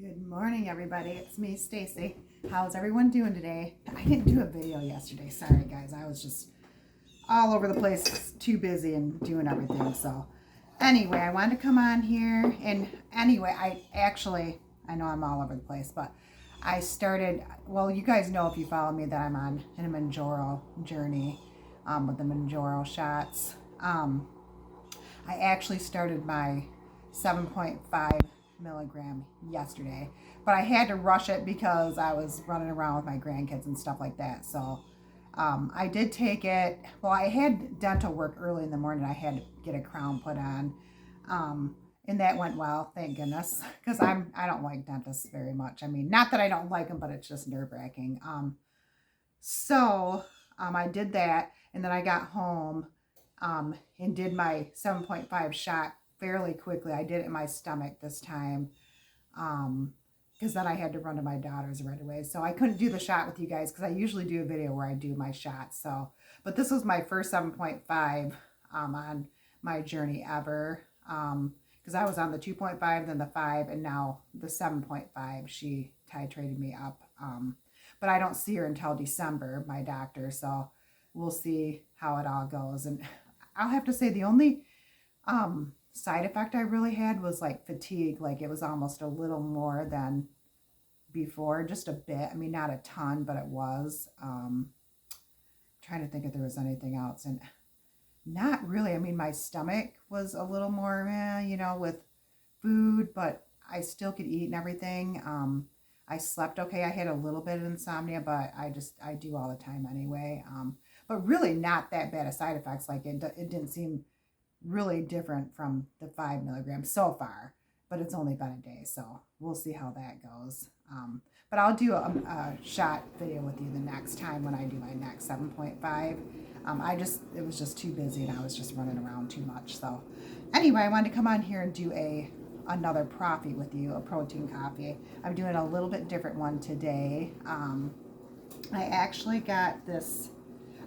Good morning, everybody. It's me, Stacy. How's everyone doing today? I didn't do a video yesterday. Sorry, guys. I was just all over the place, too busy and doing everything. So, anyway, I wanted to come on here. And anyway, I know I'm all over the place, but I started, well, you guys know if you follow me that I'm on a Manjaro journey with the Manjaro shots. I actually started my 7.5 milligram yesterday, but I had to rush it because I was running around with my grandkids and stuff like that. So I did take it. Well, I had dental work early in the morning. I had to get a crown put on, and that went well, thank goodness, because I don't like dentists very much. I mean, not that I don't like them, but it's just nerve wracking. I did that, and then I got home and did my 7.5 shot fairly quickly. I did it in my stomach this time because then I had to run to my daughter's right away. So I couldn't do the shot with you guys because I usually do a video where I do my shots. So, but this was my first 7.5 on my journey ever because I was on the 2.5, then the 5, and now the 7.5. She titrated me up. But I don't see her until December, my doctor. So we'll see how it all goes. And I'll have to say the only side effect I really had was like fatigue. Like it was almost a little more than before, just a bit. I mean, not a ton, but it was. Trying to think if there was anything else. And not really. I mean, my stomach was a little more, with food, but I still could eat and everything. I slept okay. I had a little bit of insomnia, but I do all the time anyway. But really not that bad of side effects. Like it didn't seem really different from the 5 milligrams so far, but it's only been a day. So we'll see how that goes. But I'll do a shot video with you the next time when I do my next 7.5. It was just too busy and I was just running around too much. So anyway, I wanted to come on here and do another Proffee with you, a protein coffee. I'm doing a little bit different one today. I actually got this.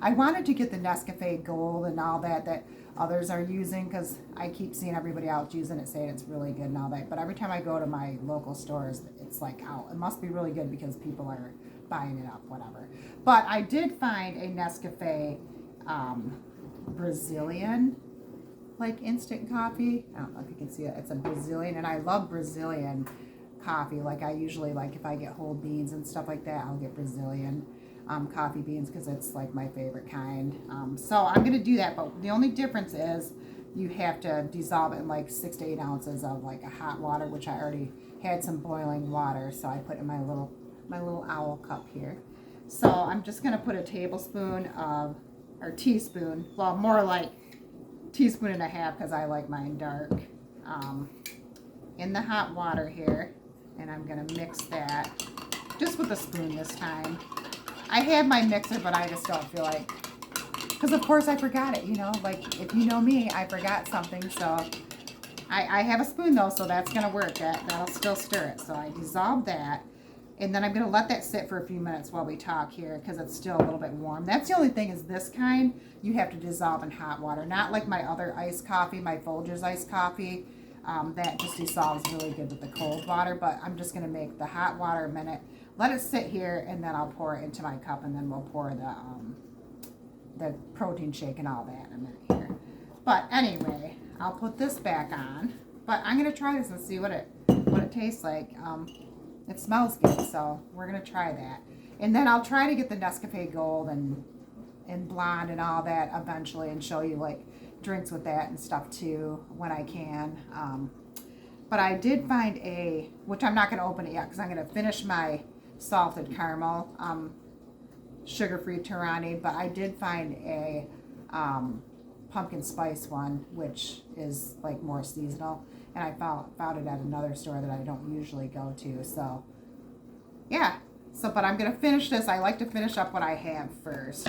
I wanted to get the Nescafe Gold and all that others are using because I keep seeing everybody else using it, saying it's really good and all that. But every time I go to my local stores, it's like out. It must be really good because people are buying it up, whatever. But I did find a Nescafe Brazilian like instant coffee. I don't know if you can see it. It's a Brazilian, and I love Brazilian coffee. Like I usually, like if I get whole beans and stuff like that, I'll get Brazilian coffee beans because it's like my favorite kind. So I'm gonna do that, but the only difference is you have to dissolve it in like 6 to 8 ounces of like a hot water, which I already had some boiling water, so I put in my little owl cup here. So I'm just gonna put a tablespoon or teaspoon, well, more like teaspoon and a half because I like mine dark, in the hot water here, and I'm gonna mix that just with a spoon this time. I had my mixer, but I just don't feel like, because of course I forgot it, like if you know me, I forgot something. So I have a spoon though, so that's gonna work. That'll still stir it. So I dissolve that, and then I'm gonna let that sit for a few minutes while we talk here because it's still a little bit warm. That's the only thing, is this kind you have to dissolve in hot water, not like my other iced coffee, my Folgers iced coffee. That just dissolves really good with the cold water. But I'm just gonna make the hot water a minute, let it sit here, and then I'll pour it into my cup, and then we'll pour the protein shake and all that in a minute here. But anyway, I'll put this back on. But I'm gonna try this and see what it tastes like. It smells good, so we're gonna try that. And then I'll try to get the Nescafe Gold and Blonde and all that eventually, and show you like drinks with that and stuff too when I can. But I did find which I'm not gonna open it yet because I'm gonna finish my salted caramel sugar-free Torani. But I did find a pumpkin spice one, which is like more seasonal, and I found it at another store that I don't usually go to. So yeah, but I'm gonna finish this. I like to finish up what I have first,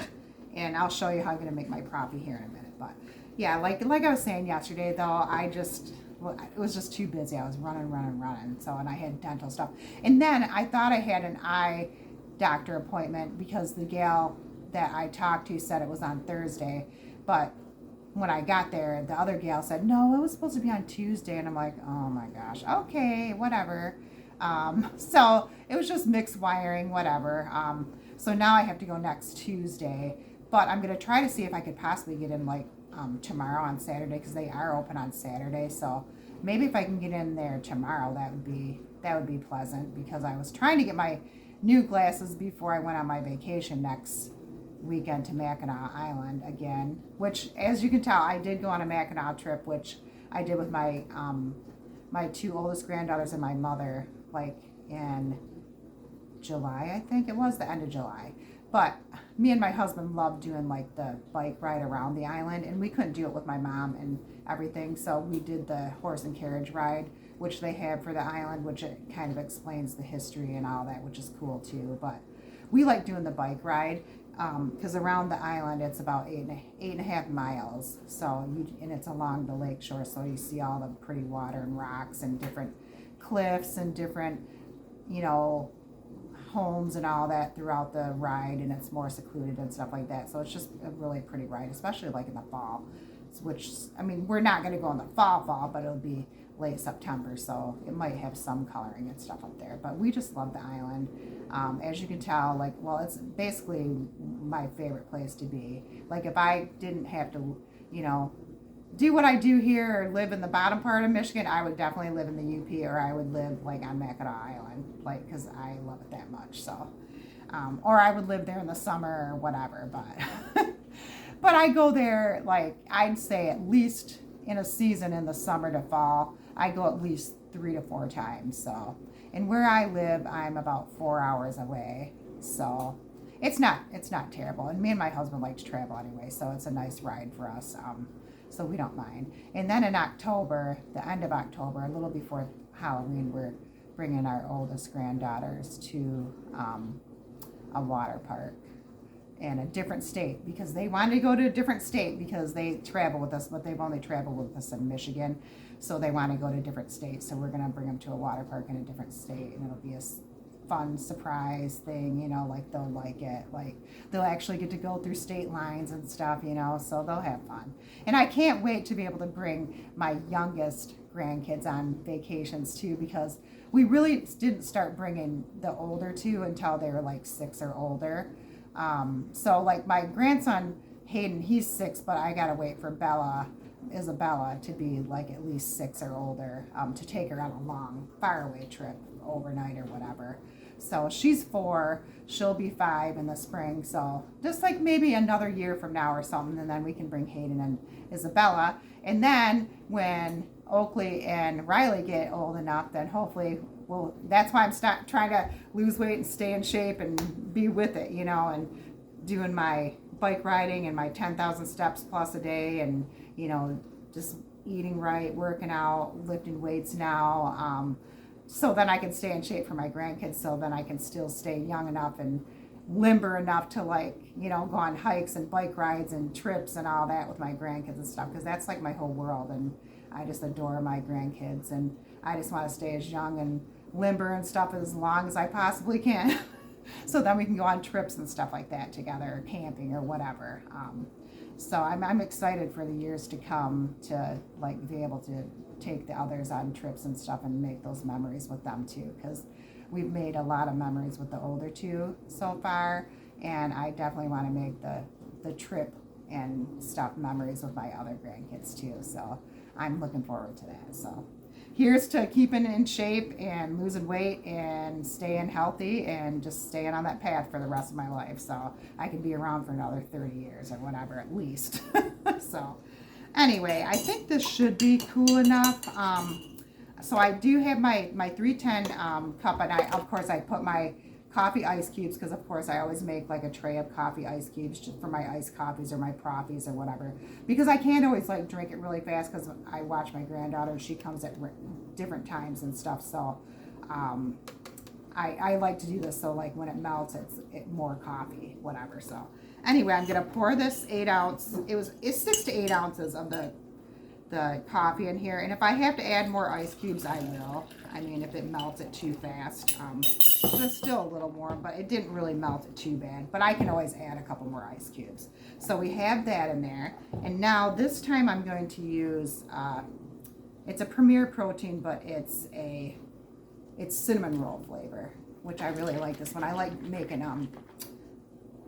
and I'll show you how I'm gonna make my Proffee here in a minute. But yeah, like I was saying yesterday though, it was just too busy. I was running. So, and I had dental stuff. And then I thought I had an eye doctor appointment because the gal that I talked to said it was on Thursday. But when I got there, the other gal said, no, it was supposed to be on Tuesday. And I'm like, oh my gosh, okay, whatever. So it was just mixed wiring, whatever. So now I have to go next Tuesday, but I'm going to try to see if I could possibly get in like tomorrow on Saturday, because they are open on Saturday. So maybe if I can get in there tomorrow, that would be pleasant, because I was trying to get my new glasses before I went on my vacation next weekend to Mackinac Island again, which, as you can tell, I did go on a Mackinac trip, which I did with my my two oldest granddaughters and my mother, like in July, I think it was, the end of July. But me and my husband loved doing like the bike ride around the island, and we couldn't do it with my mom and everything, so we did the horse and carriage ride, which they have for the island, which it kind of explains the history and all that, which is cool too. But we like doing the bike ride, because around the island it's about 8.5 miles. So and it's along the lake shore, so you see all the pretty water and rocks and different cliffs and different, you know, homes and all that throughout the ride, and it's more secluded and stuff like that. So it's just a really pretty ride, especially like in the fall, which, I mean, we're not going to go in the fall, but it'll be late September, so it might have some coloring and stuff up there. But we just love the island. As you can tell, like, well, it's basically my favorite place to be. Like, if I didn't have to, you know, do what I do here or live in the bottom part of Michigan, I would definitely live in the UP, or I would live like on Mackinac Island, like, because I love it that much. So, or I would live there in the summer or whatever. But but I go there, like, I'd say at least in a season in the summer to fall, I go at least 3 to 4 times. So, and where I live, I'm about 4 hours away. So it's not terrible. And me and my husband like to travel anyway, so it's a nice ride for us. So we don't mind. And then in October, the end of October, a little before Halloween, we're bringing our oldest granddaughters to a water park in a different state, because they wanted to go to a different state, because they travel with us, but they've only traveled with us in Michigan. So they want to go to a different state. So we're going to bring them to a water park in a different state, and it'll be a fun surprise thing, you know, like they'll like it, like they'll actually get to go through state lines and stuff, you know, so they'll have fun. And I can't wait to be able to bring my youngest grandkids on vacations too, because we really didn't start bringing the older two until they were like 6 or older. So like my grandson Hayden, he's 6, but I gotta wait for Isabella to be like at least 6 or older, to take her on a long faraway trip overnight or whatever. So she's 4, she'll be 5 in the spring. So just like maybe another year from now or something, and then we can bring Hayden and Isabella. And then when Oakley and Riley get old enough, then hopefully that's why I'm trying to lose weight and stay in shape and be with it, you know, and doing my bike riding and my 10,000 steps plus a day, and, you know, just eating right, working out, lifting weights now. So then I can stay in shape for my grandkids, so then I can still stay young enough and limber enough to, like, you know, go on hikes and bike rides and trips and all that with my grandkids and stuff, because that's like my whole world, and I just adore my grandkids, and I just want to stay as young and limber and stuff as long as I possibly can. So then we can go on trips and stuff like that together, or camping or whatever. So I'm excited for the years to come to, like, be able to take the others on trips and stuff and make those memories with them too, because we've made a lot of memories with the older two so far, and I definitely want to make the trip and stuff memories with my other grandkids too. So I'm looking forward to that. So here's to keeping in shape and losing weight and staying healthy and just staying on that path for the rest of my life, so I can be around for another 30 years or whatever at least. So anyway, I think this should be cool enough. So I do have my 310 cup, and of course I put my coffee ice cubes, because of course I always make like a tray of coffee ice cubes just for my iced coffees or my Proffies or whatever, because I can't always like drink it really fast, because I watch my granddaughter, she comes at different times and stuff. So I like to do this, so like when it melts, it's more coffee, whatever. So anyway, I'm gonna pour this 8 ounce, it's 6 to 8 ounces of the coffee in here, and if I have to add more ice cubes, I will. I mean, if it melts it too fast. It's still a little warm, but it didn't really melt it too bad, but I can always add a couple more ice cubes. So we have that in there, and now this time I'm going to use it's a Premier Protein, but it's a it's cinnamon roll flavor, which I really like this one. I like making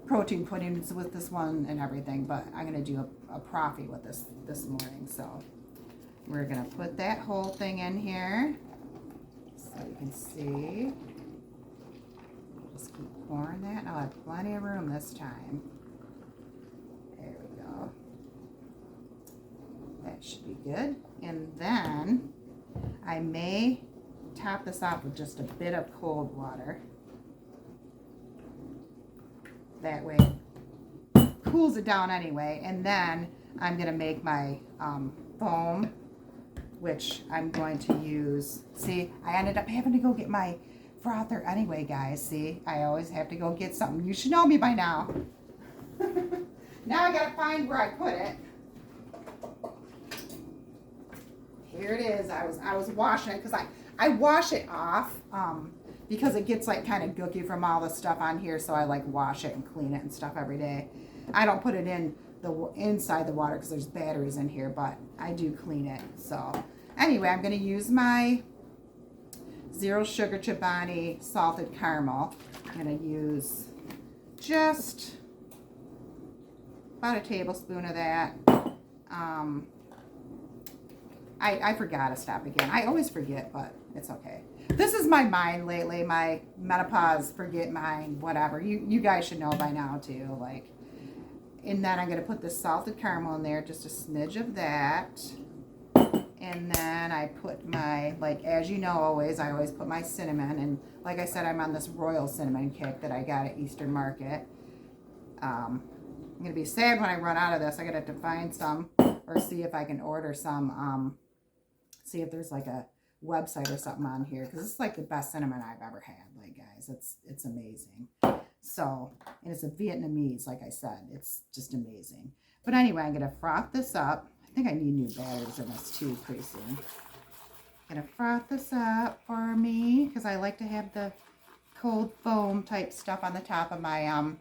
protein puddings with this one and everything, but I'm gonna do a Proffee with this morning. So we're gonna put that whole thing in here so you can see. Just keep pouring that, and I'll have plenty of room this time. There we go. That should be good. And then I may top this off with just a bit of cold water. That way it cools it down anyway. And then I'm going to make my foam, which I'm going to use. See, I ended up having to go get my frother anyway, guys. See, I always have to go get something. You should know me by now. Now I got to find where I put it. Here it is. I was washing it because I wash it off because it gets like kind of gooky from all the stuff on here, so I like wash it and clean it and stuff every day. I don't put it in the inside the water because there's batteries in here, but I do clean it. So anyway, I'm going to use my Zero Sugar Chobani salted caramel. I'm going to use just about a tablespoon of that. I forgot to stop again. I always forget, but it's okay. This is my mind lately, my menopause forget mind, whatever. You guys should know by now too. Like, and then I'm gonna put the salted caramel in there, just a smidge of that. And then I put my, like, as you know, I always put my cinnamon. And like I said, I'm on this royal cinnamon kick that I got at Eastern Market. I'm gonna be sad when I run out of this. I gotta have to find some or see if I can order some. See if there's like a website or something on here, because this is like the best cinnamon I've ever had. Like, guys, it's amazing. So, and it's a Vietnamese, like I said, it's just amazing. But anyway, I'm gonna froth this up. I think I need new batteries in this too pretty soon. I'm gonna froth this up for me because I like to have the cold foam type stuff on the top of my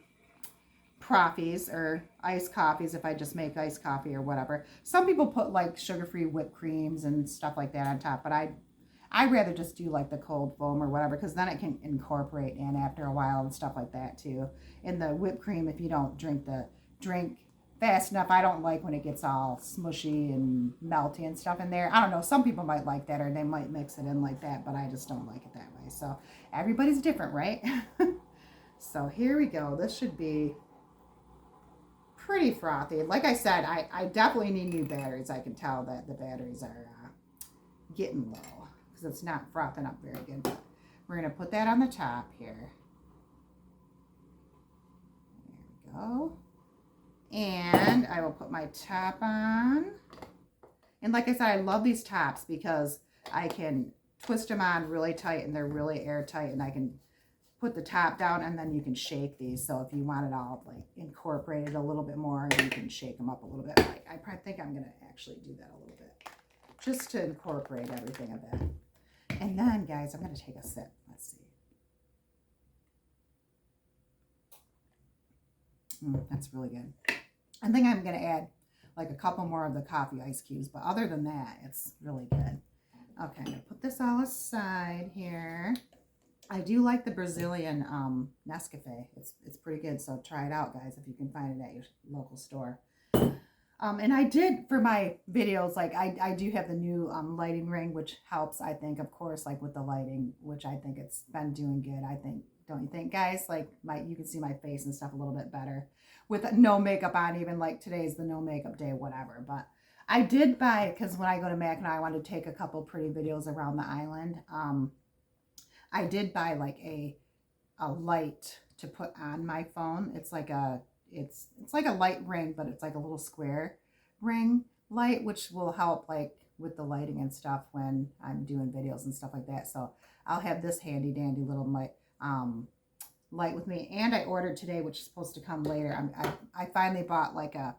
Proffies or iced coffees if I just make iced coffee or whatever. Some people put like sugar-free whipped creams and stuff like that on top, but I'd rather just do like the cold foam or whatever, because then it can incorporate in after a while and stuff like that too. And the whipped cream, if you don't drink fast enough, I don't like when it gets all smushy and melty and stuff in there. I don't know, some people might like that, or they might mix it in like that, but I just don't like it that way. So everybody's different, right? So here we go. This should be pretty frothy. Like I said, I definitely need new batteries. I can tell that the batteries are getting low because it's not frothing up very good. But we're going to put that on the top here. There we go. And I will put my top on. And like I said, I love these tops because I can twist them on really tight and they're really airtight, and I can put the top down and then you can shake these. So if you want it all like incorporated a little bit more, you can shake them up a little bit. Like, I probably think I'm going to actually do that a little bit just to incorporate everything a bit. And then, guys, I'm going to take a sip. Let's see. That's really good. I think I'm going to add like a couple more of the coffee ice cubes, but other than that, it's really good. Okay, I'm going to put this all aside here. I do like the Brazilian Nescafe. It's pretty good, so try it out, guys, if you can find it at your local store. And I did, for my videos, like I do have the new lighting ring, which helps, I think, of course, like with the lighting, which I think it's been doing good, I think. Don't you think, guys? Like, you can see my face and stuff a little bit better with no makeup on, even like today's the no makeup day, whatever. But I did buy, because when I go to Mackinac, I wanted to take a couple pretty videos around the island. I did buy like a light to put on my phone. It's like it's like a light ring, but it's like a little square ring light, which will help like with the lighting and stuff when I'm doing videos and stuff like that. So I'll have this handy dandy little light with me. And I ordered today, which is supposed to come later. I finally bought like a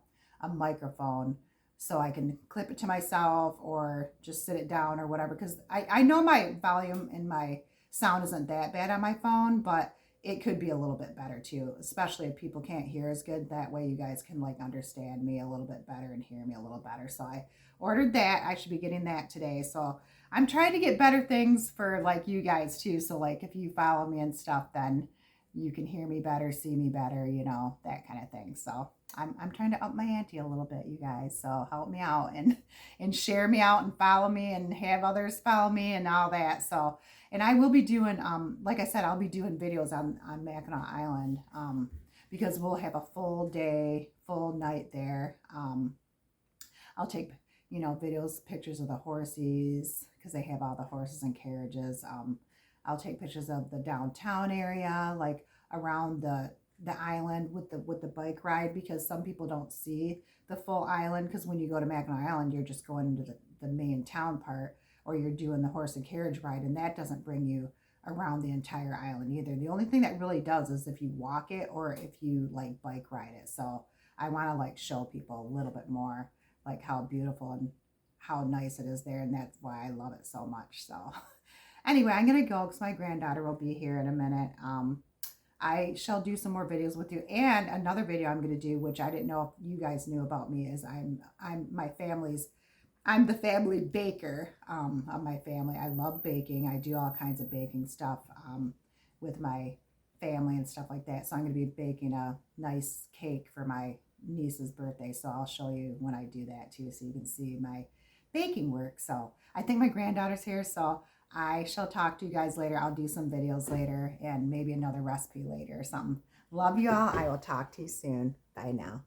microphone, so I can clip it to myself or just sit it down or whatever. Because I know my volume and my sound isn't that bad on my phone, but it could be a little bit better too, especially if people can't hear as good. That way you guys can like understand me a little bit better and hear me a little better. So I ordered that. I should be getting that today. So I'm trying to get better things for like you guys too. So like if you follow me and stuff, then you can hear me better, see me better, you know, that kind of thing. So I'm trying to up my ante a little bit, you guys. So help me out and share me out and follow me and have others follow me and all that. So and I will be doing like I said, I'll be doing videos on Mackinac Island because we'll have a full day, full night there. I'll take, you know, videos, pictures of the horses because they have all the horses and carriages. I'll take pictures of the downtown area, like around the island with the bike ride because some people don't see the full island because when you go to Mackinac Island, you're just going into the main town part or you're doing the horse and carriage ride, and that doesn't bring you around the entire island either. The only thing that really does is if you walk it or if you like bike ride it. So I want to like show people a little bit more like how beautiful and how nice it is there, and that's why I love it so much. So anyway, I'm gonna go because my granddaughter will be here in a minute. I shall do some more videos with you, and another video I'm gonna do, which I didn't know if you guys knew about me, is I'm the family baker of my family. I love baking. I do all kinds of baking stuff with my family and stuff like that. So I'm going to be baking a nice cake for my niece's birthday. So I'll show you when I do that too, so you can see my baking work. So I think my granddaughter's here. So I shall talk to you guys later. I'll do some videos later and maybe another recipe later or something. Love you all. I will talk to you soon. Bye now.